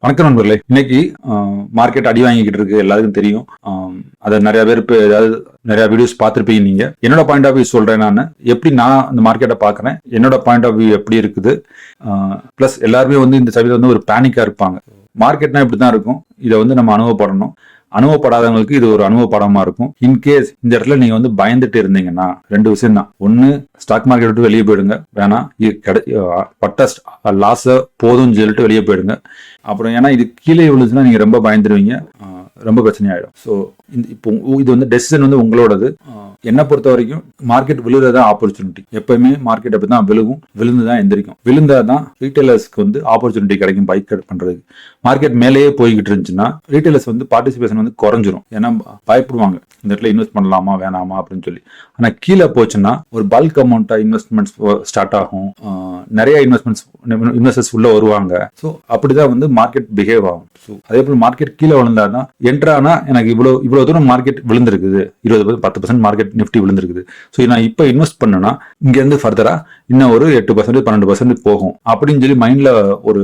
வணக்கம் நண்பர்களே. இன்னைக்கு மார்க்கெட் அடி வாங்கிக்கிட்டு இருக்கு, எல்லாருக்கும் தெரியும். அதை நிறைய பேர் ஏதாவது நிறைய வீடியோஸ் பார்த்துருப்பீங்க. நீங்க என்னோட பாயிண்ட் ஆஃப் வியூ சொல்றேன். நான் எப்படி அந்த மார்க்கெட்டை பார்க்கறேன், என்னோட பாயிண்ட் ஆஃப் வியூ எப்படி இருக்குது. பிளஸ் எல்லாருமே இந்த சமயத்தில் ஒரு பேனிக்கா இருப்பாங்க. மார்க்கெட்னா இப்படிதான் இருக்கும். இதை நம்ம அனுபவப்படணும். அனுபவப்படாதவங்களுக்கு இது ஒரு அனுபவ படமா இருக்கும். இன்கேஸ் இந்த இடத்துல நீங்க பயந்துட்டு இருந்தீங்கன்னா ரெண்டு விஷயம் தான். ஒன்னு, ஸ்டாக் மார்க்கெட் விட்டு வெளியே போயிடுங்க. வேணாம், பட்ட லாஸ போதும்னு சொல்லிட்டு வெளியே போயிடுங்க. அப்புறம் ஏன்னா இது கீழே விழுந்துச்சுன்னா நீங்க ரொம்ப பயந்துருவீங்க, ரொம்ப பிரச்சனை ஆயிடும். ஸோ இப்போ இது டெசிஷன் உங்களோடது. என்னை பொறுத்த வரைக்கும் மார்க்கெட் விழுறதான் ஆப்பர்ச்சுனிட்டி. எப்பயுமே மார்க்கெட் அப்படிதான் விழுகும், விழுந்துதான் எந்திரிக்கும். விழுந்தாதான் ரீட்டைலர்ஸ்க்கு ஆப்பர்ச்சுனிட்டி கிடைக்கும் பைக் பண்றதுக்கு. மார்க்கெட் மேலேயே போய்கிட்டு இருந்துச்சுன்னா ரீட்டைலர்ஸ் பார்ட்டிசிபேஷன் குறைஞ்சிரும். ஏன்னா பயப்படுவாங்க, இந்த இடத்துல இன்வெஸ்ட் பண்ணலாமா வேணாமா அப்படின்னு சொல்லி. ஆனா கீழே போச்சுன்னா ஒரு பல்க் அமௌண்டா இன்வெஸ்ட்மெண்ட்ஸ் ஸ்டார்ட் ஆகும். நிறைய இன்வெஸ்டர்ஸ் உள்ள வருவாங்க. ஸோ அப்படிதான் மார்க்கெட் பிஹேவ் ஆகும். ஸோ அதே போல மார்க்கெட் கீழே விழுந்தாதான் என்ட்ரானா எனக்கு இவ்வளவு தூரம் மார்க்கெட் விழுந்திருக்குது, 20% மார்க்கெட் நிஃப்டி விழுந்திருக்குது. ஸோ நான் இப்போ இன்வெஸ்ட் பண்ணனா இங்க இருந்து ஃபர்தரா இன்னும் ஒரு 8% 12% போகும் அப்படின்னு சொல்லி மைண்ட்ல ஒரு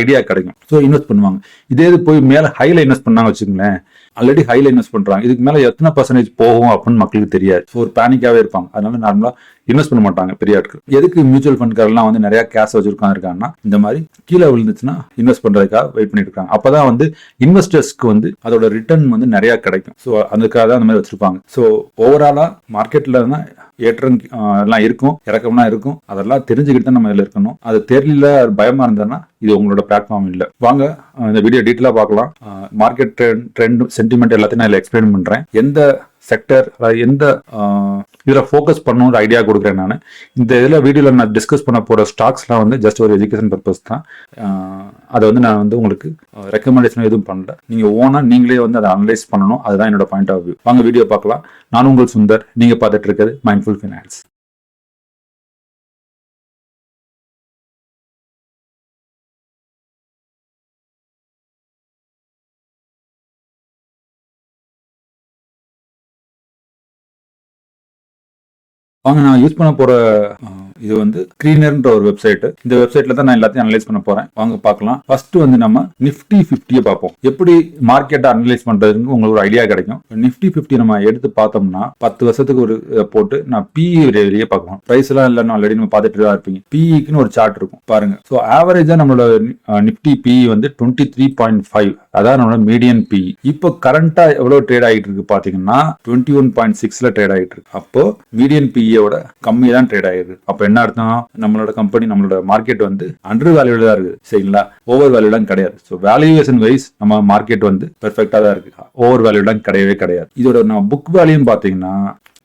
ஐடியா கிடைக்கும். ஸோ இன்வெஸ்ட் பண்ணுவாங்க. இதே போய் மேல ஹைல இன்வெஸ்ட் பண்ணாங்க வச்சுக்கோங்களேன், ஆல்ரெடி ஹைல இன்வெஸ்ட் பண்றாங்க, இதுக்கு மேல எத்தனை பர்சன்டேஜ் போகும் அப்படின்னு மக்களுக்கு தெரியாது. ஸோ ஒரு பேனிக்காவே இருப்பாங்க. அதனால நார்மலா இன்வெஸ்ட் பண்ண மாட்டாங்க பெரிய ஆட்கள். எதுக்கு மியூச்சுவல் ஃபண்ட்காரெல்லாம் நிறைய கேஷ் வச்சிருக்காங்கன்னா இந்த மாதிரி கீழே விழுந்துச்சுன்னா இன்வெஸ்ட் பண்றதுக்காக வெயிட் பண்ணிட்டு இருக்காங்க. அப்பதான் இன்வெஸ்டர்ஸ்க்கு அதோட ரிட்டர்ன் நிறைய கிடைக்கும். ஸோ அதுக்காக தான் அந்த மாதிரி வச்சிருப்பாங்க. ஸோ ஓவராலா மார்க்கெட்ல ஏற்றம் எல்லாம் இருக்கும், இறக்கம்லாம் இருக்கும். அதெல்லாம் தெரிஞ்சுக்கிட்டு தான் நம்ம இதில் இருக்கணும். அது தெரியல, பயமா இருந்ததுன்னா இது உங்களோட பிளாட்ஃபார்ம் இல்லை. வாங்க இந்த வீடியோ டீட்டெயிலா பார்க்கலாம். மார்க்கெட் ட்ரெண்ட் சென்டிமெண்ட் எல்லாத்தையும் நான் எக்ஸ்பிளைன் பண்றேன். எந்த செக்டர் எந்த இதுல ஃபோக்கஸ் பண்ணணும்னு ஐடியா கொடுக்குறேன். நான் இந்த இதில் வீடியோவில் நான் டிஸ்கஸ் பண்ண போகிற ஸ்டாக்ஸ்லாம் ஜஸ்ட் ஒரு எஜுகேஷன் பர்பஸ் தான். அதை நான் உங்களுக்கு ரெக்கமெண்டேஷன் எதுவும் பண்ணல. நீங்கள் ஓனா நீங்களே அதை அனலைஸ் பண்ணணும். அதுதான் என்னோட பாயிண்ட் ஆஃப் வியூ. வாங்க வீடியோ பார்க்கலாம். நான் உங்கள் சுந்தர், நீங்கள் பார்த்துட்டு இருக்கிறது மைண்ட்ஃபுல் ஃபினான்ஸ். வாங்க நான் யூஸ் பண்ண போற இது ஸ்கிரீனர்ன்ற ஒரு வெப்சைட். இந்த வெப்சைட்ல தான் நான் எல்லாத்தையும் அனலைஸ் பண்ண போறேன். வாங்க பார்க்கலாம். ஃபர்ஸ்ட் நம்ம நிஃப்டி 50 பார்ப்போம். எப்படி மார்க்கெட்டை அனலைஸ் பண்றதுன்னு உங்களுக்கு ஒரு ஐடியா கிடைக்கும். நிஃப்டி 50 நம்ம எடுத்து பார்த்தோம்னா 10 வருஷத்துக்கு ஒரு போட்டு நான் பிஇ வெளியே பார்க்கலாம். பிரைஸ் எல்லாம் இல்லைன்னு ஆல்ரெடி நம்ம பார்த்துட்டு தான் இருப்பீங்க. பிஇக்குன்னு ஒரு சார்ட் இருக்கும் பாருங்க. ஸோ ஆவரேஜா நம்மளோட நிஃப்டி பிஇ 23.5, அதான் நம்மளோட மீடியன் பிஇ. இப்போ கரண்டா எவ்வளவு ட்ரேட் ஆகிட்டு இருக்கு பாத்தீங்கன்னா 21.6ல ட்ரேட் ஆகிட்டு இருக்கு. அப்போ மீடியன் பிஇயோட கம்மி தான் ட்ரேட் ஆகிருக்கு. அப்போ என்ன அர்த்தம், நம்மளோட கம்பெனி நம்மளோட மார்க்கெட் அண்டர் வேல்யூல தான் இருக்குது. சரிங்களா, ஓவர் வேல்யூலாம் கிடையாது. ஸோ வேல்யூவேஷன் வைஸ் நம்ம மார்க்கெட் பெர்ஃபெக்டா தான் இருக்கு. ஓவர் வேல்யூலாம் கிடையவே கிடையாது. இதோட நம்ம புக் வேல்யூ பாத்தீங்கன்னா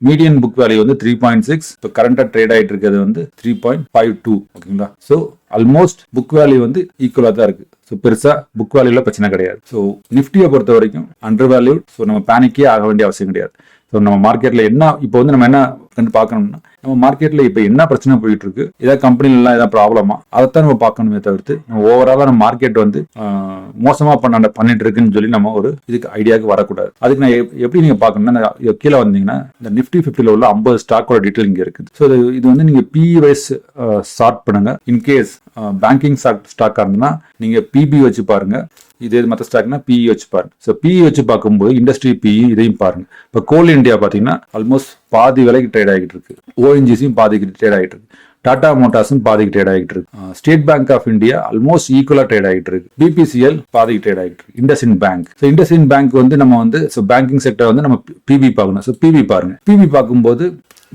மீடியன் புக் வேல்யூ 3.6. இப்போ கரண்டா ட்ரேட் ஆகிட்டு இருக்கிறது 3.52. ஓகேங்களா. ஸோ ஆல்மோஸ்ட் புக் வேல்யூ ஈக்குவலா தான் இருக்கு. ஸோ பெருசா புக் வேல்யூல பிரச்சனை கிடையாது. ஸோ நிஃப்டியை பொறுத்த வரைக்கும் அண்டர் வேல்யூ. ஸோ நம்ம பேனிக்கே ஆக வேண்டிய அவசியம் கிடையாது. ஸோ நம்ம மார்க்கெட்ல இப்போ நம்ம என்ன பார்க்கணும்னா, நம்ம மார்க்கெட்ல இப்ப என்ன பிரச்சனை போயிட்டு இருக்கு, ஏதாவது கம்பெனில எல்லாம் ஏதாவது ப்ராப்ளமா, அதைத்தான் நம்ம பார்க்கணுமே தவிர்த்து நம்ம ஓவராலா நம்ம மார்க்கெட் மோசமா பண்ணிட்டு இருக்குன்னு சொல்லி நம்ம ஒரு இதுக்கு ஐடியாவுக்கு வரக்கூடாது. அதுக்கு நான் எப்படி நீங்க பார்க்கணும்னா, கீழே வந்தீங்கன்னா இந்த நிஃப்டி 50ல உள்ள 50 ஸ்டாக்கோட டீட்டெயில் இங்க இருக்குது. ஸோ இது நீங்க பிஇ வைஸ் சார்ட் பண்ணுங்க. இன்கேஸ் பேங்கிங் ஸ்டாக்கா இருந்ததுன்னா நீங்க பிபி வச்சு பாருங்க. இதே மற்ற ஸ்டாக்னா பிஇ வச்சு பாருங்க. ஸோ பிஇ வச்சு பார்க்கும்போது இண்டஸ்ட்ரி பிஇ இதையும் பாருங்க. இப்போ கோல் இந்தியா பார்த்தீங்கன்னா ஆல்மோஸ்ட் பாதி விலைக்கு ட்ரேட் ஆகிட்டு இருக்கு. ஓஎன்ஜிசியும் பாதிக்கு ட்ரேட் ஆகிட்டு இருக்கு. டாடா மோட்டார்ஸும் பாதிக்கு ட்ரேட் ஆகிட்டு இருக்கு. State Bank of India almost ஈக்குவலா ட்ரேட் ஆகிட்டு இருக்கு. பிபிசிஎல் பாதிக்கு ட்ரேட் ஆகிட்டு இருக்கு. IndusInd bank. So IndusInd bank நம்ம பேங்கிங் செக்டர் நம்ம பிபி பார்க்கணும். ஸோ பிபி பாருங்க. பிபி பார்க்கும்போது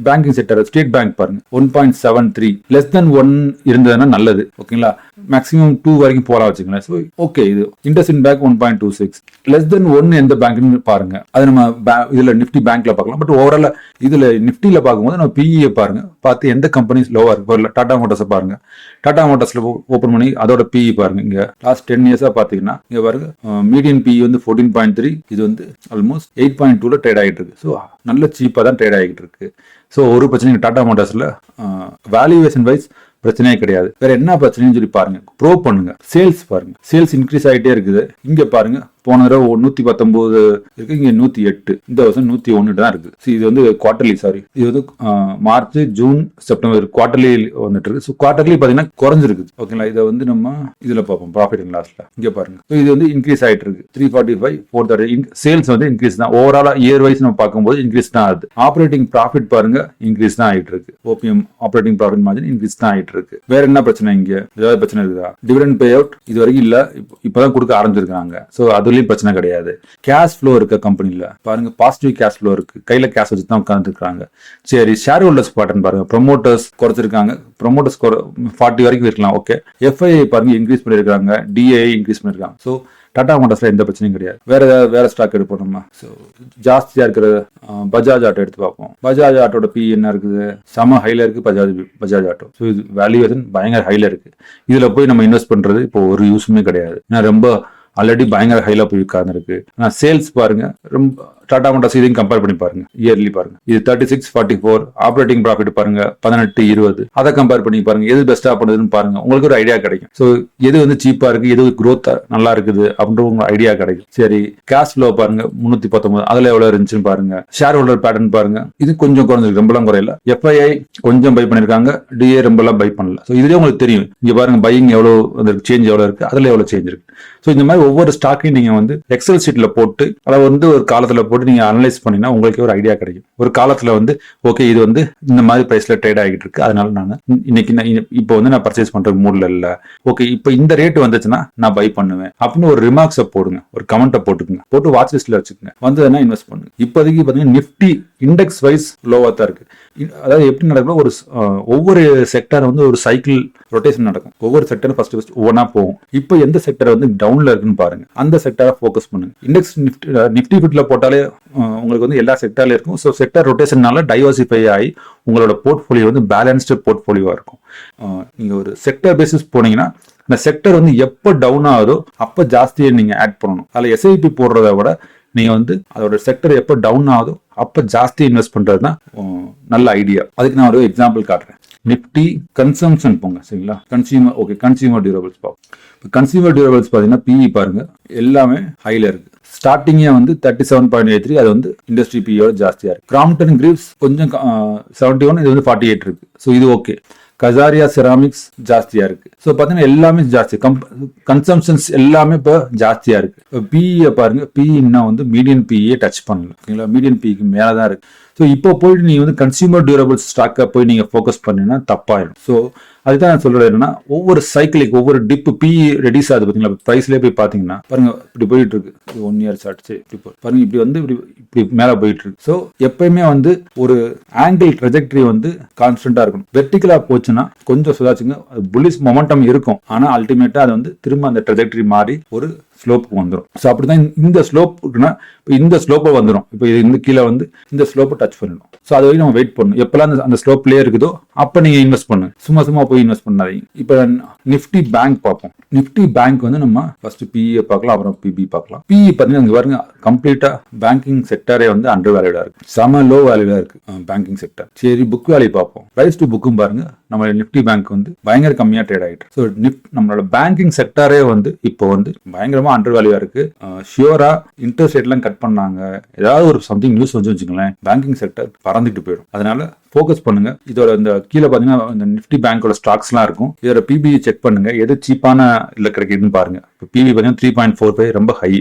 பேங்கிங் செக்டர் ஸ்டேட் பேங்க் பாருங்க 1.73, லெஸ் தென் 1 இருந்ததுன்னா நல்லது. ஓகேங்களா, மேக்ஸிமம் 2 வரைக்கும் போலாம் வச்சுங்களேன். ஸோ ஓகே, இது இண்டஸ்இண்ட் பேங்க் 1.26, லெஸ் தென் 1 எந்த பேங்க்னு பாருங்க. அது நம்ம இதுல நிஃப்டி பேங்க்ல பார்க்கலாம். பட் ஓவரால் இதுல நிஃப்டியில பார்க்கும்போது நம்ம பிஇ பாருங்க, பார்த்து எந்த கம்பெனிஸ் லோவா இருக்கு. டாடா மோட்டார்ஸ் பாருங்க. டாடா மோட்டார்ஸ்ல ஓப்பன் பண்ணி அதோட பிஇ பாருங்க. இங்க லாஸ்ட் 10 இயர்ஸா பாத்தீங்கன்னா இங்க பாருங்க மீடியன் பிஇ 14.3, இது ஆல்மோஸ்ட் 8.2ல ட்ரேட் ஆகிட்டு இருக்கு. ஸோ நல்ல சீப்பா தான் ட்ரேட் ஆகிட்டு இருக்கு. ஸோ ஒரு பிரச்சனை டாடா மோட்டார்ஸ்ல வேல்யூவேஷன் வைஸ் பிரச்சனையே கிடையாது. வேற என்ன பிரச்சனைன்னு சொல்லி பாருங்க. ப்ரோ பண்ணுங்க. சேல்ஸ் பாருங்க, சேல்ஸ் இன்க்ரீஸ் ஆகிட்டே இருக்குது. இங்க பாருங்க போன தடவை 119 இருக்கு, இங்க 108, இந்த வருஷம் 101 தான் இருக்கு. இது வந்து குவார்டர்லி, சாரி இது வந்து மார்ச், ஜூன், செப்டம்பர் குவார்டர்லி வந்துட்டு இருக்கு. குவார்டர்லி பாத்தீங்கன்னா குறைஞ்சிருக்கு. ஓகேங்களா, இதை வந்து நம்ம இதுல பார்ப்போம் ப்ராஃபிட் அண்ட் லாஸ்ல. இங்க பாருங்க, இது வந்து இன்க்ரீஸ் ஆயிட்டு இருக்கு. 345, 430 சேல்ஸ் வந்து இன்க்ரீஸ் தான். ஓவராலா இயர் வைஸ் நம்ம பார்க்கும்போது இன்க்ரீஸ் தான் ஆகுது. ஆப்ரேட்டிங் ப்ராஃபிட் பாருங்க இன்க்ரீஸ் தான் ஆயிட்டு இருக்கு. OPM operating profit margin increase தான் ஆயிட்டு இருக்கு. வேற என்ன பிரச்சனை, இங்க ஏதாவது பிரச்சனை இருக்குதா? டிவிடெண்ட் பே அவுட் இது வரைக்கும் இல்ல, இப்பதான் கொடுக்க ஆரம்பிச்சிருக்காங்க. சோ அதுலயும் பிரச்சனை கிடையாது. கேஷ் ஃப்ளோ இருக்க கம்பெனில பாருங்க, பாசிட்டிவ் கேஷ் ஃப்ளோ இருக்கு. கையில கேஷ் வச்சு தான் உட்கார்ந்து இருக்காங்க. சரி, ஷேர் ஹோல்டர்ஸ் பேட்டர்ன் பாருங்க, ப்ரொமோட்டர்ஸ் குறைச்சிருக்காங்க. ப்ரொமோட்டர்ஸ் 40 வரைக்கும் இருக்கலாம். ஓகே, எஃப்ஐஐ பாருங்க இன்க்ரீஸ் பண்ணிருக்காங்க, டிஐ இன்க்ரீஸ் பண்ணிருக்காங்க. சோ டாடா மோட்டார்ஸ்ல எந்த பிரச்சனையும் கிடையாது. வேற ஸ்டாக் எடுப்போம் நம்ம. ஸோ ஜாஸ்தியா இருக்கிற பஜாஜ் ஆட்டோ எடுத்து பார்ப்போம். பஜாஜ் ஆட்டோட பி என்ன இருக்குது, செம ஹைல இருக்கு. பஜாஜ் ஆட்டோ. ஸோ இது வேல்யூவேஷன் பயங்கர ஹைல இருக்கு. இதுல போய் நம்ம இன்வெஸ்ட் பண்றது இப்போ ஒரு யூஸுமே கிடையாது. ஏன்னா ரொம்ப ஆல்ரெடி பயங்கர ஹைல போய் உட்கார்ந்து இருக்கு. சேல்ஸ் பாருங்க, ரொம்ப டாடா மோட்டார்ஸ் இதையும் கம்பேர் பண்ணி பாருங்க. இயர்லி பாருங்க, இது 3644. ஆப்ரேட்டிங் ப்ராஃபிட் பாருங்க 1820. அதை கம்பேர் பண்ணி பாருங்க, எது பெஸ்டா பண்ணுதுன்னு பாருங்க. உங்களுக்கு ஒரு ஐடியா கிடைக்கும். ஸோ எது வந்து சீப்பா இருக்கு, எது growth நல்லா இருக்குது அப்படின்ற உங்களுக்கு ஐடியா கிடைக்கும். சரி, கேஷ் ஃப்ளோ பாருங்க 319, அதுல எவ்வளவு இருந்துச்சுன்னு பாருங்க. ஷேர் ஹோல்டர் பேட்டர்ன் பாருங்க, இது கொஞ்சம் குறைஞ்சிருக்கு, ரொம்பலாம் குறையல. எஃப்ஐஐ கொஞ்சம் பை பண்ணிருக்காங்க, டிஏ ரொம்பலாம் பை பண்ணல. ஸோ இதுலயே உங்களுக்கு தெரியும். இங்க பாருங்க பையிங் எவ்வளவு சேஞ்ச் எவ்வளவு இருக்கு, அதுல எவ்வளவு சேஞ்ச் இருக்கு. ஸோ இந்த மாதிரி ஒவ்வொரு ஸ்டாக்கையும் நீங்க வந்து எக்ஸல் ஷீட்ல போட்டு அதை வந்து ஒரு காலத்துல போட்டு நீங்க அனலைஸ் பண்ணீங்கன்னா உங்களுக்கு ஒரு ஐடியா கிடைக்கும். ஒரு காலத்துல வந்து ஓகே இது வந்து இந்த மாதிரி பிரைஸ்ல ட்ரேட் ஆகிட்டு இருக்கு, அதனால நான் இன்னைக்கு இப்போ வந்து நான் பர்ச்சேஸ் பண்ற மூட்ல இல்ல. ஓகே, இப்போ இந்த ரேட் வந்துச்சுன்னா நான் பை பண்ணுவேன் அப்படின்னு ஒரு ரிமார்க்ஸை போடுங்க, ஒரு கமெண்ட்டை போட்டுக்குங்க, போட்டு வாட்ச் லிஸ்ட்ல வச்சுக்கோங்க. வந்ததுன்னா இன்வெஸ்ட் பண்ணுங்க. இப்போதைக்கு பாத்தீங்கன்னா நிப்டி இண்டெக்ஸ் வைஸ் லோவா தான் இருக்கு. அதாவது எப்படி நடக்கும், ஒரு ஒவ்வொரு செக்டர் வந்து ஒரு சைக்கிள் ரொட்டேஷன் நடக்கும். ஒவ்வொரு செக்டரும் ஃபர்ஸ்ட் ஒவ்வொன்னா போகும். இப்போ எந்த செக்டர் வந்து டவுன்ல இருக்குன்னு பாருங்க, அந்த செக்டரை ஃபோக்கஸ் பண்ணுங்க. இண்டெக்ஸ் நிப்டி ஃபிட்ல போட்டாலே உங்களுக்கு வந்து எல்லா செக்டர்ல இருக்கும். ஸோ செக்டர் ரொட்டேஷனால டைவர்சிஃபை ஆகி உங்களோட போர்ட்ஃபோலியோ வந்து பேலன்ஸ்டு போர்ட்ஃபோலியோவா இருக்கும். நீங்க ஒரு செக்டர் பேசிஸ் போனீங்கன்னா இந்த செக்டர் வந்து எப்போ டவுன் ஆகுதோ அப்போ ஜாஸ்தியை நீங்க ஆட் பண்ணணும். அதில் எஸ்ஐபி போடுறத விட நீங்க வந்து அதோட செக்டர் எப்போ டவுன் ஆகுதோ அப்போ ஜாஸ்தி இன்வெஸ்ட் பண்றது தான் நல்ல ஐடியா. அதுக்கு நான் ஒரு எக்ஸாம்பிள் காட்டுறேன். நிப்டி கன்சம்ஷன் போங்க, சரிங்களா? கன்சியூமர், ஓகே, கன்சியூமர் டியூரபிள்ஸ் பார்ப்போம். இப்போ கன்சியூமர் டியூரபிள்ஸ் பார்த்தீங்கன்னா பிஇ பாருங்க எல்லாமே ஹைல இருக்கு. ஸ்டார்டிங்கே வந்து 37.83, அது வந்து இண்டஸ்ட்ரி பியோட ஜாஸ்தியா இருக்கு. கிராம்ப்டன் கிரீவ்ஸ் கொஞ்சம் 71, இது வந்து 48 இருக்கு. ஸோ இது ஓகே. கசாரியா செராமிக்ஸ் ஜாஸ்தியா இருக்கு. ஸோ பார்த்தீங்கன்னா எல்லாமே ஜாஸ்தி, கன்சம்ஷன்ஸ் எல்லாமே இப்போ ஜாஸ்தியா இருக்கு. இப்போ பிஇ பாருங்க, பிஇன்னா வந்து மீடியன் பிஇ டச் பண்ணல, ஓகேங்களா? மீடியன் பிஇக்கு மேலே தான் இருக்கு. ஸோ இப்போ போயிட்டு நீங்க வந்து கன்சியூமர் டியூரபிள்ஸ் ஸ்டாக்கை போய் நீங்க ஃபோக்கஸ் பண்ணீங்கன்னா தப்பாயிடும். ஸோ அதுதான் நான் சொல்றது என்னன்னா, ஒவ்வொரு சைக்கிளுக்கு ஒவ்வொரு டிப் பிஇ ரெடியூஸ் ஆகுது பாத்தீங்களா? பிரைஸ்லேயே போய் பாத்தீங்கன்னா பாருங்க இப்படி போயிட்டு இருக்கு. 1 இயர் சார்ட்ஸ் இப்படி பாருங்க, இப்படி வந்து இப்படி மேல போயிட்டு இருக்கு. ஸோ எப்பயுமே வந்து ஒரு ஆங்கிள் ட்ரெஜெக்டரி வந்து கான்ஸ்டன்டா இருக்கணும். வெர்டிகலா போச்சுன்னா கொஞ்சம் சுதாச்சுங்க, புல்லிஷ் மொமெண்டம் இருக்கும். ஆனா அல்டிமேட்டா அது வந்து திரும்ப அந்த ட்ரெஜெக்டரி மாறி ஒரு ஸ்லோப்புக்கு வந்துடும். ஸோ அப்படிதான் இந்த ஸ்லோப்புக்குன்னா இந்த ஸ்லோப்பை வந்துடும். இப்போ இந்த கீழே வந்து இந்த ஸ்லோப்பை டச் பண்ணிடும். ஸோ அது வரைக்கும் நம்ம வெயிட் பண்ணணும். எப்பெல்லாம் அந்த ஸ்லோப்லேயே இருக்குதோ அப்போ நீங்க இன்வெஸ்ட் பண்ணுங்க. சும்மா போய் இன்வெஸ்ட் பண்ணாதீங்க. இப்போ நிப்டி பேங்க் பார்ப்போம். நிப்டி பேங்க் வந்து நம்ம ஃபர்ஸ்ட் பிஇ பார்க்கலாம், அப்புறம் பிபி பார்க்கலாம். பிஇ பார்த்தீங்கன்னா பாருங்க கம்ப்ளீட்டா பேங்கிங் செக்டரே வந்து அண்டர் வேல்யூடா இருக்கு, செம லோ வேல்யூடா இருக்கு பேங்கிங் செக்டர். சரி, புக் வேல்யூ பார்ப்போம். பிரைஸ் டு புக்கும் பாருங்க, நம்ம நிப்டி பேங்க் வந்து பயங்கர கம்மியா ட்ரேட் ஆகிட்டு. ஸோ நம்மளோட பேங்கிங் செக்டரே வந்து இப்போ வந்து பயங்கரமா அண்டர் வேல்யூவா இருக்கு. ஷியோரா இன்ட்ரெஸ்ட் ரேட் எல்லாம் கட் பண்ணாங்க, ஏதாவது ஒரு சம்திங் நியூஸ் வந்து வச்சுங்களேன், பேங்கிங் செக்டர் பறந்துட்டு போயிடும். அதனால ஃபோக்கஸ் பண்ணுங்க. இதோட இந்த கீழே பாத்தீங்கன்னா இந்த நிப்டி பேங்கோட ஸ்டாக்ஸ் எல்லாம் இருக்கும். இதோட பிபிஐ செக் பண்ணுங்க, எது சீப்பான இல்ல கிடைக்குதுன்னு பாருங்க. இப்போ பிபி பாத்தீங்கன்னா 3.45 ரொம்ப ஹை.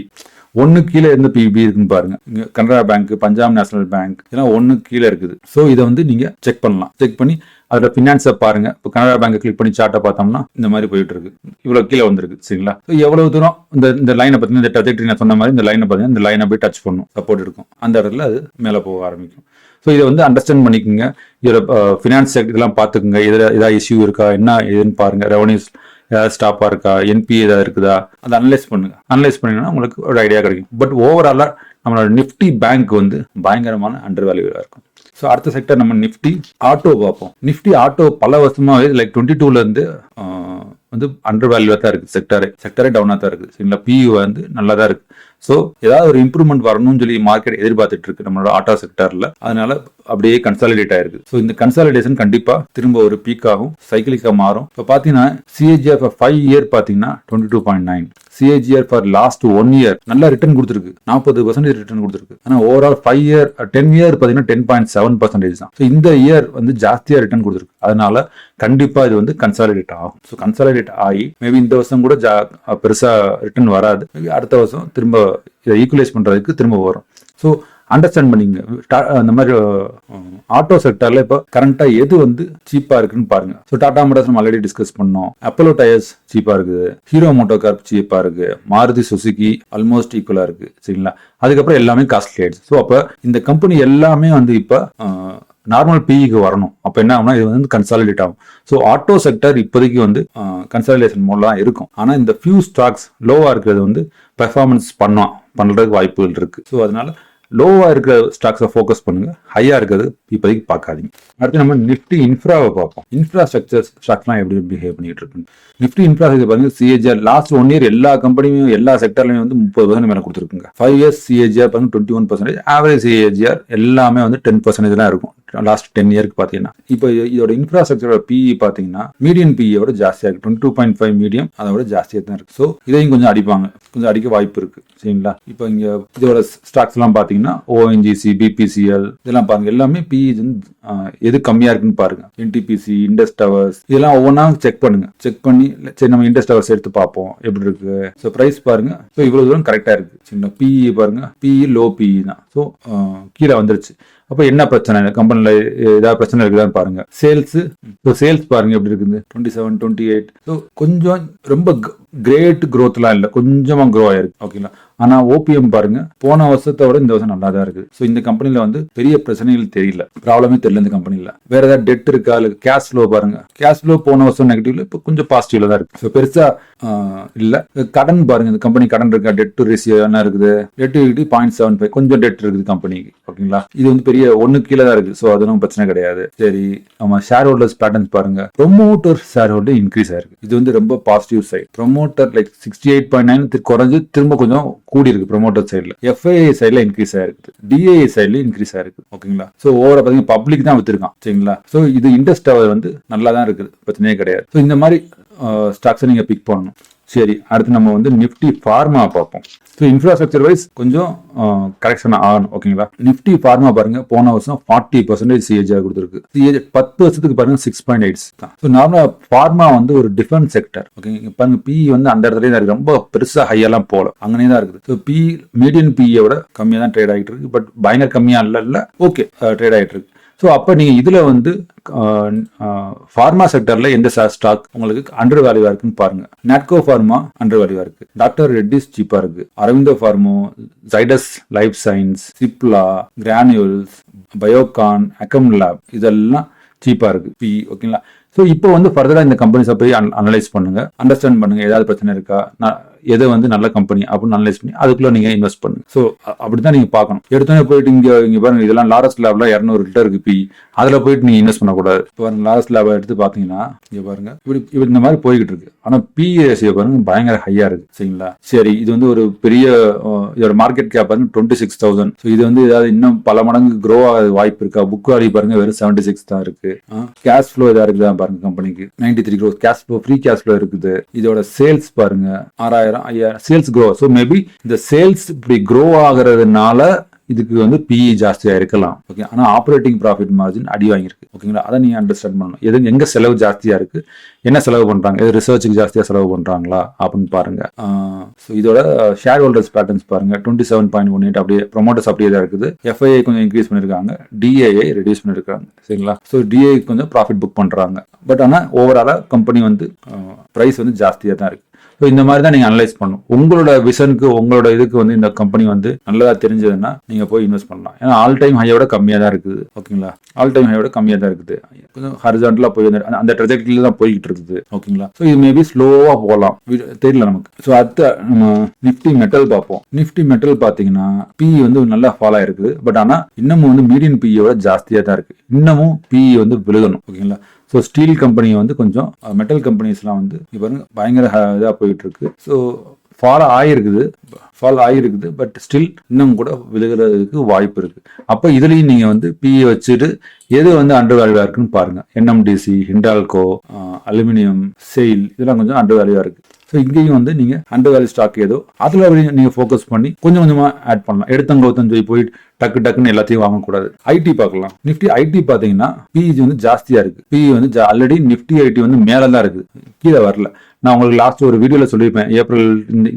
ஒன்னு கீழே எந்த பிபி இருக்குன்னு பாருங்க. இங்க Canara bank, Punjab national bank இதெல்லாம் ஒன்னு கீழே இருக்குது. ஸோ இதை வந்து நீங்க செக் பண்ணலாம். செக் பண்ணி அதோட பினான்ஸை பாருங்க. இப்போ கனரா பேங்க் கிளிக் பண்ணி சார்ட்டை பார்த்தோம்னா இந்த மாதிரி போயிட்டு இருக்கு, இவ்வளவு கீழே வந்திருக்கு, சரிங்களா? எவ்வளவு தூரம் இந்த லைனை பார்த்தீங்கன்னா இந்த ட்ரெஜெக்டரி நான் சொன்ன மாதிரி இந்த லைனை பார்த்தீங்கன்னா இந்த லைனை போய் டச் பண்ணும், சப்போர்ட் இருக்கும். அந்த இடத்துல அது மேலே போக ஆரம்பிக்கும். ஸோ இதை வந்து அண்டர்ஸ்டாண்ட் பண்ணிக்கோங்க. இதோட ஃபினான்ஸ் இதெல்லாம் பார்த்துக்குங்க. ஏதாவது இஷ்யூ இருக்கா, என்ன ஏதுன்னு பாருங்க. ரெவன்யூஸ் ஏதாவது ஸ்டாப்பா இருக்கா, என்பி ஏதாவது இருக்குதா, அதை அனலைஸ் பண்ணுங்க. அனலைஸ் பண்ணீங்கன்னா உங்களுக்கு ஒரு ஐடியா கிடைக்கும். பட் ஓவராலா நம்மளோட நிப்டி பேங்க் வந்து பயங்கரமான அண்டர் வேல்யூவா இருக்கும். ஸோ அடுத்த செக்டர் நம்ம நிப்டி ஆட்டோ பார்ப்போம். நிப்டி ஆட்டோ பல வருஷமாவே லைக் 22ல இருந்து வந்து அண்டர் வேல்யூவா தான் இருக்கு. செக்டரே டவுனா தான் இருக்கு, சரிங்களா? பிஇ வந்து நல்லா தான் இருக்கு. ஸோ ஏதாவது ஒரு இம்ப்ரூவ்மெண்ட் வரணும்னு சொல்லி மார்க்கெட் எதிர்பார்த்துட்டு இருக்கு நம்மளோட ஆட்டோ செக்டர்ல. அதனால அப்படியே கன்சாலிடேட் ஆயிருக்கு. ஸோ இந்த கன்சாலிடேஷன் கண்டிப்பா திரும்ப ஒரு பீக் ஆகும், சைக்கிளிக்கா மாறும். இப்போ பாத்தீங்கன்னா சிஏஜிஎஃப் 5 இயர் பாத்தீங்கன்னா 22.9, சிஏஜிஆர் ஃபார் லாஸ்ட் 1 இயர் நல்ல ரிட்டர்ன் கொடுத்துருக்கு, 40% ரிட்டர்ன் கொடுத்துருக்கு. ஆனா ஓவரால் 5 இயர் 10 இயர் பாத்தீங்கன்னா 10.7% தான். இந்த இயர் வந்து ஜாஸ்தியா ரிட்டர்ன் கொடுத்துருக்கு. அதனால கண்டிப்பா இது வந்து கன்சாலிடேட் ஆகும். ஸோ கன்சாலிடேட் ஆகி மேபி இந்த வருஷம் கூட பெருசா ரிட்டர்ன் வராது, மேபி அடுத்த வருஷம் திரும்ப இதை ஈக்குவலைஸ் பண்றதுக்கு திரும்ப வரும். ஸோ அண்டர்ஸ்டாண்ட் பண்ணிங்க. அந்த மாதிரி ஆட்டோ செக்டர்ல இப்போ கரண்டா எது வந்து சீப்பா இருக்குன்னு பாருங்க. ஸோ டாடா மோட்டார்ஸ் நம்ம ஆல்ரெடி டிஸ்கஸ் பண்ணோம், அப்போலோ டயர்ஸ் சீப்பா இருக்குது, ஹீரோ மோட்டோ கார்ப் சீப்பா இருக்கு, மாருதி சுசுகி ஆல்மோஸ்ட் ஈக்குவலா இருக்கு. சரிங்களா, அதுக்கப்புறம் எல்லாமே காஸ்ட்லி ஆயிடுச்சு. ஸோ அப்ப இந்த கம்பெனி எல்லாமே வந்து இப்ப நார்மல் பிஇக்கு வரணும். அப்ப என்ன ஆகும்னா இது வந்து கன்சாலிடேட் ஆகும். ஸோ ஆட்டோ செக்டர் இப்போதைக்கு வந்து கன்சாலிடேஷன் மோட்ல தான் இருக்கும். ஆனா இந்த ஃபியூ ஸ்டாக்ஸ் லோவா இருக்கிறது வந்து பெர்ஃபார்மன்ஸ் பண்றதுக்கு வாய்ப்புகள் இருக்கு. ஸோ அதனால லோவா இருக்கிற ஸ்டாக்ஸை ஃபோக்கஸ் பண்ணுங்க, ஹையா இருக்கிறது இப்போதைக்கு பார்க்காதீங்க. அடுத்து நம்ம நிஃப்டி இன்ஃப்ராவை பார்ப்போம். இன்ஃப்ராஸ்ட்ரக்சர் ஸ்டாக்ஸ்லாம் எப்படி பிஹேவ் பண்ணிட்டு இருக்கு. நிஃப்டி இன்ஃப்ராஸ்ட்ரக்சர் பாருங்க, சிஏஜிஆர் லாஸ்ட் 1 இயர் எல்லா கம்பெனியும் எல்லா செக்டர்லையும் வந்து 30% மேல கொடுத்துருக்குங்க. 5 இயர்ஸ் சிஏஜிஆர் பாருங்க 21%, ஆவரேஜ் சிஏஜிஆர் எல்லாமே வந்து 10% தான் இருக்கும் லாஸ்ட் 10 இயருக்கு பாத்தீங்கன்னா. இப்போ இதோட இன்ஃப்ராஸ்ட்ரக்சரோட பிஇ பாத்தீங்கன்னா மீடியன் பிஇயோட ஜாஸ்தியா இருக்கு, 22.5 மீடியம், அதோட ஜாஸ்தியா தான் இருக்கு. ஸோ இதையும் கொஞ்சம் அடிப்பாங்க, கொஞ்சம் அடிக்க வாய்ப்பு இருக்கு. சரிங்களா, இப்போ இங்க இதோட ஸ்டாக்ஸ் எல்லாம் பாத்தீங்கன்னா ஓஎன்ஜிசி, பிபிசிஎல் இதெல்லாம் பாருங்க, எல்லாமே பிஇ எது கம்மியா இருக்குன்னு பாருங்க. என்டிபிசி, இண்டஸ் டவர்ஸ் இதெல்லாம் ஒவ்வொன்றா செக் பண்ணுங்க. செக் பண்ணி சரி நம்ம இண்டஸ் டவர்ஸ் எடுத்து பார்ப்போம் எப்படி இருக்கு. ஸோ பிரைஸ் பாருங்க, ஸோ இவ்வளவு தூரம் கரெக்டா இருக்கு. சரிங்களா, பிஇ பாருங்க, பிஇ லோ பிஇ தான். ஸோ கீழே வந்துருச்சு. அப்ப என்ன பிரச்சனை, கம்பெனில ஏதாவது பிரச்சனை இருக்குதான்னு பாருங்க. சேல்ஸ் பாருங்க எப்படி இருக்குது, 27, 28. ஸோ கொஞ்சம் ரொம்ப கிரேட் க்ரோத்லாம் இல்லை, கொஞ்சமா க்ரோ ஆயிருக்கு. ஓகேங்களா, ஆனா ஓபிஎம் பாருங்க போன வருஷத்தை விட இந்த வருஷம் நல்லா தான் இருக்கு. ஸோ இந்த கம்பெனில வந்து பெரிய பிரச்சனைகள் தெரியல, ப்ராப்ளமே தெரியல இந்த கம்பெனில. வேற ஏதாவது டெட் இருக்கா, இல்லை கேஷ் ஃப்ளோ பாருங்க, கேஷ் ஃப்ளோ போன வருஷம் நெகட்டிவ்ல, இப்போ கொஞ்சம் பாசிட்டிவ்ல தான் இருக்கு. ஸோ பெருசா இல்ல. கடன் பாருங்க, இந்த கம்பெனி கடன் இருக்கா, டெட் டு ரேஷியோ என்ன இருக்குது, டெட் டு ஈக்விட்டி 0.75, கொஞ்சம் டெட் இருக்குது கம்பெனிக்கு. ஓகேங்களா, இது வந்து பெரிய ஒண்ணு கீழே தான் இருக்கு. ஸோ அதுவும் பிரச்சனை கிடையாது. சரி, நம்ம ஷேர் ஹோல்டர்ஸ் பேட்டர்ன்ஸ் பாருங்க, ப்ரொமோட்டர் ஷேர் ஹோல்டர் இன்க்ரீஸ் ஆயிருக்கு. இது வந்து ரொம்ப பாசிட்டிவ் சைட். ப்ரொமோட்டர் லைக் 68.9 குறைஞ்சு திரும்ப கொஞ்சம் கூடி இருக்கு ப்ரொமோட்டர் சைட்ல. எஃப்ஐஐ சைட்ல இன்க்ரீஸ் ஆயிருக்கு, டிஐஐ சைட்ல இன்க்ரீஸ் ஆயிருக்கு. ஓகேங்களா, சோ ஓவரா பாத்தீங்கன்னா பப்ளிக் தான் வித்திருக்கான். சரிங்களா, சோ இது இண்டஸ்ட் வந்து நல்லா தான் இருக்குது, பிரச்சனையே கிடையாது. சோ இந்த மாதிரி ஸ்டாக்ஸை நீங்க பிக் பண்ணணும். சரி, அடுத்து நம்ம வந்து நிஃப்டி ஃபார்மா பார்ப்போம். ஸோ இன்ஃப்ராஸ்ட்ரக்சர் வைஸ் கொஞ்சம் கரெக்ஷன் ஆகணும். ஓகேங்களா, நிஃப்டி ஃபார்மா பாருங்க போன வருஷம் 40% சிஏஜிஆர் கொடுத்துருக்கு. 10 வருஷத்துக்கு பாருங்க 6.8 தான். ஸோ நார்மலா ஃபார்மா வந்து ஒரு டிஃபென்ஸ் செக்டர். ஓகே பாருங்க, பிஇ வந்து அந்த இடத்துல தான் இருக்கு, ரொம்ப பெருசா ஹையெல்லாம் போல அங்கனே தான் இருக்குது. ஸோ பிஇ மீடியன் பிஇயோட கம்மியா தான் ட்ரேட் ஆகிட்டு இருக்கு, பட் பயங்கர கம்மியா இல்ல ஓகே ட்ரேட் ஆகிட்டு இருக்கு. ஸோ அப்போ நீங்கள் இதில் வந்து ஃபார்மா செக்டரில் எந்த ஸ்டாக் உங்களுக்கு அண்டர் வேல்யூவாக இருக்குன்னு பாருங்க. நாட்கோ ஃபார்மா அண்டர் வேல்யூவாக இருக்கு, டாக்டர் ரெட்டிஸ் சீப்பாக இருக்கு, Aurobindo pharma, Zydus life science, Cipla, Granules, Biocon, அகம் லேப் இதெல்லாம் சீப்பாக இருக்கு பிஇ. ஓகேங்களா, ஸோ இப்போ வந்து ஃபர்தராக இந்த கம்பெனிஸை போய் அனலைஸ் பண்ணுங்க, அண்டர்ஸ்டாண்ட் பண்ணுங்க, ஏதாவது பிரச்சனை இருக்கா, எது வந்து நல்ல கம்பெனி அப்படின்னு அனலைஸ் பண்ணி அதுக்குள்ள நீங்க இன்வெஸ்ட் பண்ணுங்க. ஸோ அப்படித்தான் நீங்க பார்க்கணும். எடுத்தோன்னே போயிட்டு இங்க பாருங்க, இதெல்லாம் லாரஸ் லேப்ல 200 லிட்டர் இருக்கு பி, அதுல போயிட்டு நீங்க இன்வெஸ்ட் பண்ணக்கூடாது. பாருங்க லாரஸ் லேப் எடுத்து பாத்தீங்கன்னா இங்க பாருங்க இப்படி இந்த மாதிரி போய்கிட்டு இருக்கு. ஆனா பி ரேஷியோ பாருங்க பயங்கர ஹையா இருக்கு. சரிங்களா, சரி இது வந்து ஒரு பெரிய இதோட மார்க்கெட் கேப் பாருங்க 26,000. ஸோ இது வந்து ஏதாவது இன்னும் பல மடங்கு க்ரோ ஆக வாய்ப்பு இருக்கா? புக் வேல்யூ பாருங்க வெறும் 76 தான் இருக்கு. கேஷ் ஃப்ளோ ஏதாவது இருக்குதா பாருங்க, கம்பெனிக்கு 93 crores cash flow, free cash flow இருக்குது. இதோட சேல்ஸ் பாருங்க 6,000 சேல்ஸ் க்ரோ. ஸோ மேபி இந்த சேல்ஸ் இப்படி க்ரோ ஆகுறதுனால இதுக்கு வந்து பிஇ ஜாஸ்தியா இருக்கலாம். ஓகே, ஆனா ஆப்ரேட்டிங் ப்ராஃபிட் மார்ஜின் அடி வாங்கியிருக்கு. ஓகேங்களா, அதை நீங்க அண்டர்ஸ்டாண்ட் பண்ணணும். எங்க செலவு ஜாஸ்தியா இருக்கு, என்ன செலவு பண்றாங்க, எது ரிசர்ச்சுக்கு ஜாஸ்தியா செலவு பண்றாங்களா அப்படின்னு பாருங்க. ஸோ இதோட ஷேர் ஹோல்டர்ஸ் பேட்டர்ன்ஸ் பாருங்க 27.18 அப்படியே ப்ரொமோட்டர்ஸ் அப்படியே தான் இருக்குது. எஃப்ஐஐ கொஞ்சம் இன்க்ரீஸ் பண்ணிருக்காங்க, டிஏஐ ரெடியூஸ் பண்ணிருக்காங்க. சரிங்களா, ஸோ டிஏ கொஞ்சம் ப்ராஃபிட் புக் பண்றாங்க. பட் ஆனா ஓவராலா கம்பெனி வந்து பிரைஸ் வந்து ஜாஸ்தியா தான் இருக்கு. ஸோ இந்த மாதிரி தான் நீங்க அனலைஸ் பண்ணணும். உங்களோட விஷனுக்கு உங்களோட இதுக்கு வந்து இந்த கம்பெனி வந்து நல்லதா தெரிஞ்சதுன்னா நீங்க போய் இன்வெஸ்ட் பண்ணலாம். ஏன்னா ஆல் டைம் ஹையோட கம்மியா தான் இருக்குது. ஓகேங்களா, ஆல் டைம் ஹையோட கம்மியா தான் இருக்குது. கொஞ்சம் ஹரிசான்டலா போய் அந்த ட்ரெஜெக்டரியில தான் போய்கிட்டு இருக்குது. ஓகேங்களா, ஸோ இது மேபி ஸ்லோவா போகலாம், தெரியல நமக்கு. ஸோ அடுத்த நம்ம நிஃப்டி மெட்டல் பார்ப்போம். நிஃப்டி மெட்டல் பாத்தீங்கன்னா பிஇ வந்து நல்லா ஃபாலோ ஆயிருக்கு. பட் ஆனா இன்னமும் வந்து மீடியன் பிஇயோட ஜாஸ்தியா தான் இருக்கு. இன்னமும் பிஇ வந்து விழுகணும். ஓகேங்களா, ஸோ ஸ்டீல் கம்பெனி வந்து கொஞ்சம் மெட்டல் கம்பெனிஸ்லாம் வந்து இப்போ பயங்கர இதாக போயிட்டு இருக்கு. ஸோ ஃபால் ஆகிருக்குது. பட் ஸ்டில் இன்னும் கூட விழுகிறதுக்கு வாய்ப்பு இருக்கு. அப்போ இதுலயும் நீங்க வந்து பிஇ வச்சுட்டு எது வந்து அண்டர் வேல்யூவா இருக்குன்னு பாருங்க. என்எம்டிசி, ஹிண்டால்கோ, அலுமினியம், செயில் இதெல்லாம் கொஞ்சம் அண்டர் வேல்யூவா இருக்கு. ஸோ இங்கேயும் வந்து நீங்க அண்டர் வேல்யூ ஸ்டாக் ஏதோ அதுல நீங்க ஃபோக்கஸ் பண்ணி கொஞ்சம் கொஞ்சமா ஆட் பண்ணலாம். எடுத்தங்கவுத்தன் போய் டக்குன்னு எல்லாத்தையும் வாங்கக்கூடாது. ஐடி பார்க்கலாம். நிஃப்டி ஐடி பாத்தீங்கன்னா பிஇ வந்து ஜாஸ்தியா இருக்கு. பிஇ வந்து ஆல்ரெடி நிஃப்டி ஐடி வந்து மேலதான் இருக்கு, கீழே வரல. நான் உங்களுக்கு லாஸ்ட் ஒரு வீடியோல சொல்லியிருப்பேன், ஏப்ரல்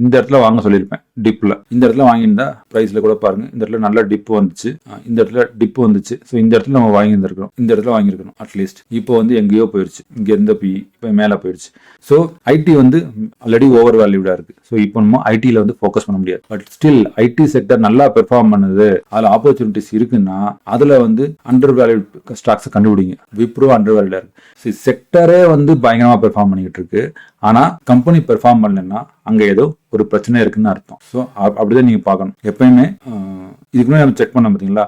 இந்த இடத்துல வாங்க சொல்லியிருப்பேன். டிப்ல இந்த இடத்துல வாங்கியிருந்தா பிரைஸ்ல கூட பாருங்க, இந்த இடத்துல நல்ல டிப் வந்துச்சு, இந்த இடத்துல டிப் வந்துச்சு. ஸோ இந்த இடத்துல நம்ம வாங்கியிருந்திருக்கோம், இந்த இடத்துல வாங்கியிருக்கணும் அட்லீஸ்ட். இப்போ வந்து எங்கேயோ போயிடுச்சு, இங்க இருந்த பிஇ இப்போ மேல போயிடுச்சு. ஸோ ஐடி வந்து ஆல்ரெடி ஓவர் வேல்யூடா இருக்கு. ஸோ இப்போ நம்ம ஐடியில வந்து ஃபோக்கஸ் பண்ண முடியாது. பட் ஸ்டில் ஐடி செக்டர் நல்லா பெர்ஃபார்ம் பண்ணுது, அதுல ஆப்பர்ச்சுனிட்டிஸ் இருக்குன்னா அதுல வந்து அண்டர் வேல்யூ ஸ்டாக்ஸ் கண்டுபிடிங்க. விப்ரோ அண்டர் வேல்யூடா இருக்கு. செக்டரே வந்து பயங்கரமா பெர்ஃபார்ம் பண்ணிட்டு இருக்கு. ஆனா கம்பெனி பெர்ஃபார்ம் பண்ணலன்னா அங்க ஏதோ ஒரு பிரச்சனை இருக்குன்னு அர்த்தம். ஸோ அப்படிதான் நீங்க பார்க்கணும் எப்பயுமே. இதுக்கு முன்னாடி நம்ம செக் பண்ண பாத்தீங்களா,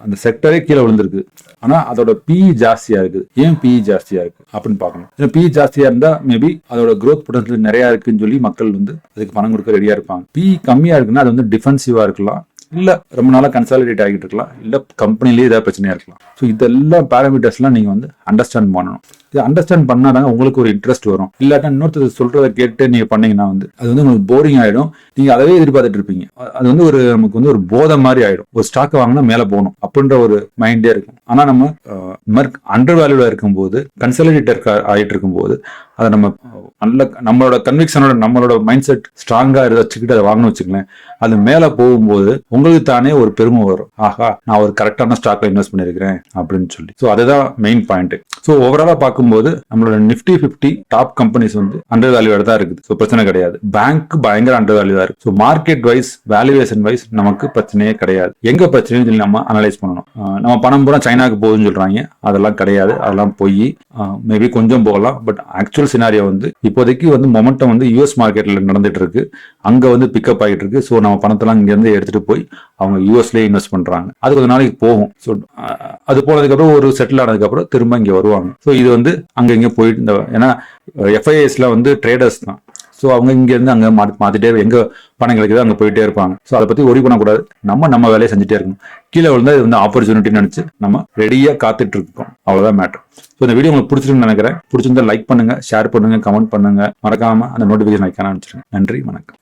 அந்த செக்டரே கீழே விழுந்திருக்கு, ஆனா அதோட பிஇ ஜாஸ்தியா இருக்குது. ஏன் பிஇ ஜாஸ்தியா இருக்கு அப்படின்னு பார்க்கணும். ஏன்னா பிஇ ஜாஸ்தியா இருந்தா மேபி அதோட growth பொட்டன்ஷியல் நிறைய இருக்குன்னு சொல்லி மக்கள் வந்து அதுக்கு பணம் கொடுக்க ரெடியா இருப்பாங்க. பிஇ கம்மியா இருக்குன்னா அது வந்து டிஃபென்சிவா இருக்கலாம், இல்ல ரொம்ப நாளா கன்சாலிடேட் ஆகிட்டு இருக்கலாம், இல்ல கம்பெனிலேயே ஏதாவது பிரச்சனையா இருக்கலாம். ஸோ இதெல்லாம் பேராமீட்டர்ஸ்லாம் நீங்க வந்து அண்டர்ஸ்டாண்ட் பண்ணணும். இது அண்டர்ஸ்டாண்ட் பண்ணாதாங்க உங்களுக்கு ஒரு இன்ட்ரெஸ்ட் வரும். இல்லாட்டா இன்னொருத்தர் சொல்றதை கேட்டு நீங்க பண்ணீங்கன்னா வந்து அது வந்து உங்களுக்கு போரிங் ஆயிடும். நீங்க அதவே எதிர்பார்த்துட்டு இருப்பீங்க. அது வந்து ஒரு நமக்கு வந்து ஒரு போதை மாதிரி ஆயிடும். ஒரு ஸ்டாக் வாங்கினா மேல போகணும் அப்படின்ற ஒரு மைண்டே இருக்கும். ஆனா நம்ம இந்த மாதிரி அண்டர் வேல்யூல இருக்கும்போது, கன்சாலிடேட்டர் ஆகிட்டு இருக்கும்போது அதை நம்ம நல்ல நம்மளோட கன்விக்ஷனோட நம்மளோட மைண்ட் செட் ஸ்ட்ராங்கா வச்சுக்கிட்டு அதை வாங்கணும் வச்சுக்கலேன், அது மேல போகும்போது உங்களுக்கு தானே ஒரு பெருமை வரும். ஆஹா, நான் ஒரு கரெக்டான ஸ்டாக்ல இன்வெஸ்ட் பண்ணிருக்கிறேன் அப்படின்னு சொல்லி. ஸோ அதுதான் மெயின் பாயிண்ட். ஸோ ஓவராலா பார்க்கும்போது நம்மளோட நிஃப்டி 50 டாப் கம்பெனிஸ் வந்து அண்டர் வேல்யூவோட தான் இருக்குது. ஸோ பிரச்சனை கிடையாது. பேங்க் பயங்கர அண்டர் வேல்யூ தான் இருக்கு. So market wise, valuation wise நமக்கு பிரச்சனையே கிடையாது. எங்க பிரச்சனைன்னு சொல்லி நம்ம அனலைஸ் பண்ணணும். நம்ம பணம் பூரா சைனாக்கு போகுதுன்னு சொல்றாங்க, அதெல்லாம் கிடையாது, அதெல்லாம் போய் மேபி கொஞ்சம் போகலாம். பட் ஆக்சுவல் சினாரியோ வந்து இப்போதைக்கு வந்து மொமெண்டம் வந்து யூஎஸ் மார்க்கெட்ல நடந்துட்டு இருக்கு, அங்க வந்து பிக்கப் ஆகிட்டு இருக்கு. ஸோ நம்ம பணத்தெல்லாம் இங்க இருந்து எடுத்துட்டு போய் அவங்க யூஎஸ்லயே இன்வெஸ்ட் பண்றாங்க. அது கொஞ்ச நாளைக்கு போகும். ஸோ அது போனதுக்கு அப்புறம் ஒரு செட்டில் ஆனதுக்கு அப்புறம் திரும்ப இங்க வருவாங்க. ஸோ இது வந்து அங்க இங்க போயிட்டு, ஏன்னா எஃப்ஐஎஸ்ல வந்து ட்ரேடர்ஸ் தான். ஸோ அவங்க இங்க இருந்து அங்க மாத்திட்டே எங்க பணம் கிடைக்குதோ அங்க போயிட்டே இருப்பாங்க. ஸோ அதை பத்தி ஒரி பண்ணக்கூடாது. நம்ம வேலையை செஞ்சுட்டே இருக்கணும். கீழே விழுந்தா இது வந்து ஆப்பர்ச்சுனிட்டி நினைச்சு நம்ம ரெடியா காத்துட்டு இருக்கோம். அவ்வளவுதான் மேட்டர். ஸோ இந்த வீடியோ உங்களுக்கு பிடிச்சிருக்குன்னு நினைக்கிறேன். பிடிச்சிருந்தா லைக் பண்ணுங்க, ஷேர் பண்ணுங்க, கமெண்ட் பண்ணுங்க. மறக்காம அந்த நோட்டிபிகேஷன் ஐக்கான அனுப்பிச்சிருங்க. நன்றி, வணக்கம்.